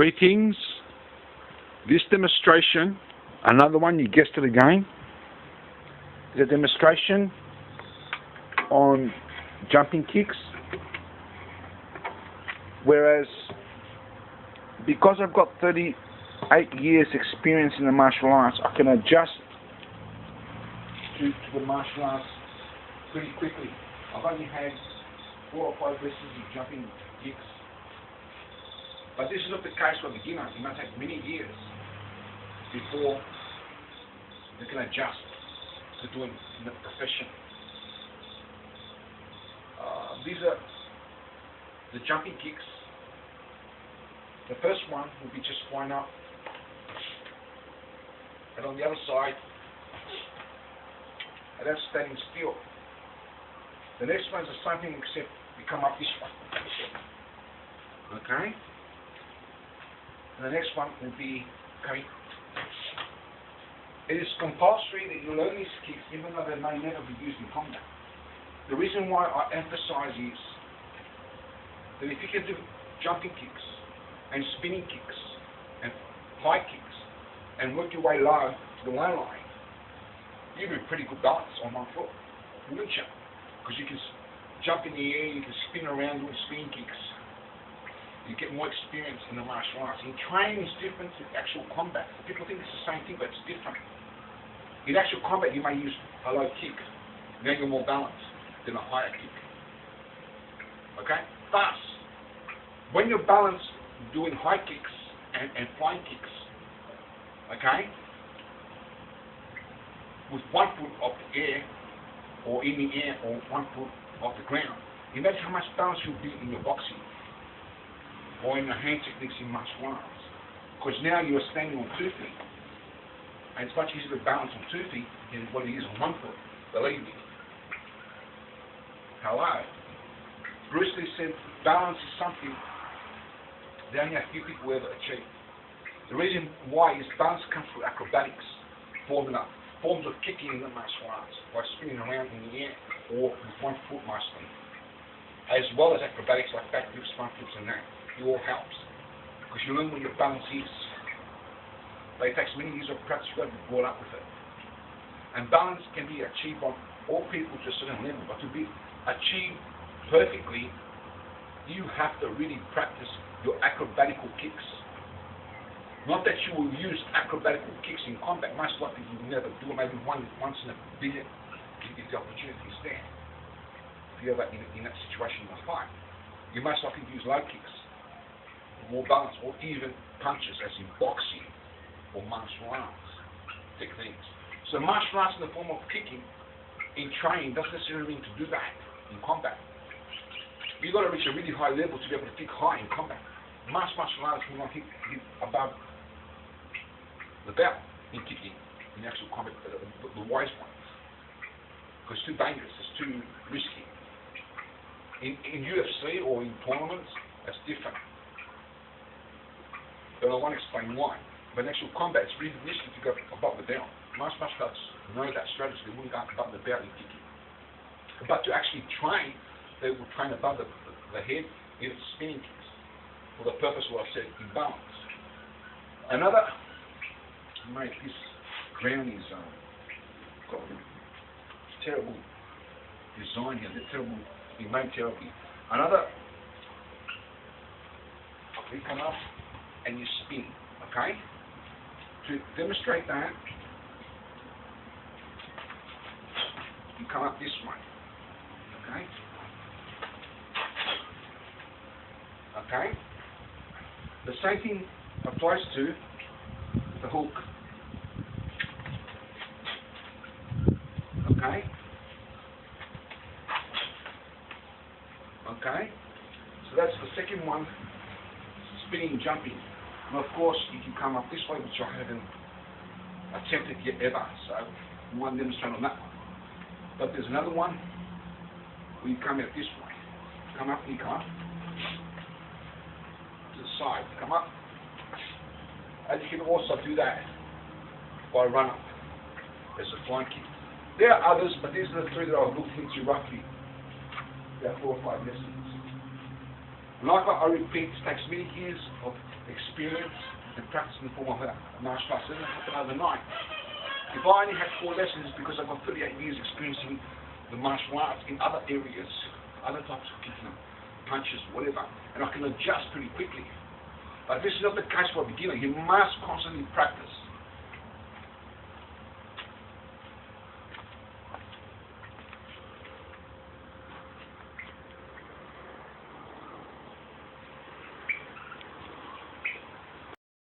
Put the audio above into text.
Three things. This demonstration, another one, you guessed it again, is a demonstration on jumping kicks. Whereas, because I've got 38 years experience in the martial arts, I can adjust to the martial arts pretty quickly. I've only had 4 or 5 lessons of jumping kicks. But this is not the case for beginners. It might take many years before they can adjust to doing the profession. These are the jumping kicks. The first one will be just wind up, and on the other side, and that's standing still. The next one's the same thing except you come up this one. Okay? And the next one will be coming. It is compulsory that you learn these kicks even though they may never be used in combat. The reason why I emphasize is that if you can do jumping kicks and spinning kicks and high kicks and work your way low to the low line, you'd be pretty good balance on one foot, wouldn't you? Because you can jump in the air, you can spin around doing spinning kicks. You get more experience in the martial arts. In training is different to actual combat. People think it's the same thing, but it's different. In actual combat, you may use a low kick. Now you're more balanced than a higher kick. Okay? Thus, when you're balanced doing high kicks and flying kicks, okay, with 1 foot off the air, or in the air, or 1 foot off the ground, imagine how much balance you'll be in your boxing, or in your hand techniques in martial arts. Because now you are standing on 2 feet, and it's much easier to balance on 2 feet than what it is on 1 foot, believe me. Hello. Bruce Lee said balance is something that only a few people ever achieve. The reason why is balance comes through acrobatics, forms of kicking in the martial arts, by spinning around in the air, or with 1 foot mostly, as well as acrobatics like backflips, front flips and that. It all helps, because you learn what your balance is. But it takes many years of practice. You've got to be brought up with it. And balance can be achieved by all people to a certain level, but to be achieved perfectly, you have to really practice your acrobatical kicks. Not that you will use acrobatical kicks in combat. Most likely you will never do it. Maybe once in a billion, if the opportunity is there. If you're ever in that situation in a fight, you most likely use low kicks, more balance, or even punches, as in boxing or martial arts techniques. So martial arts in the form of kicking in training doesn't necessarily mean to do that in combat. You've got to reach a really high level to be able to kick high in combat. Martial arts will not hit above the belt in kicking in actual combat, the wise ones. Because it's too dangerous, it's too risky. In UFC or in tournaments, that's different. But I won't explain why. But in actual combat, it's really risky to go above the belt. Most martial arts know that strategy. They wouldn't go above the belt in kicking. But to actually train, they will train above the head in spinning kicks, for the purpose of what I said, in balance. Another, mate, this ground is got a terrible design here. They're terrible. It's made terribly. Another, you come up and you spin, okay? To demonstrate that, you come up this way, okay? Okay? The same thing applies to the hook. Okay? Okay? So that's the second one, spinning, jumping. And of course, you can come up this way, which I haven't attempted yet ever, so I won't demonstrate on that one. But there's another one where you come out this way. Come up and you come up. To the side, come up. And you can also do that by run up. There's a flying kick. There are others, but these are the 3 that I've looked into roughly about 4 or 5 lessons. Like I repeat, it takes many years of experience and practice in the form of a martial arts. It doesn't happen overnight. If I only had 4 lessons, because I've got 38 years experiencing the martial arts in other areas, other types of kicking, punches, whatever, and I can adjust pretty quickly. But this is not the case for a beginner. You must constantly practice.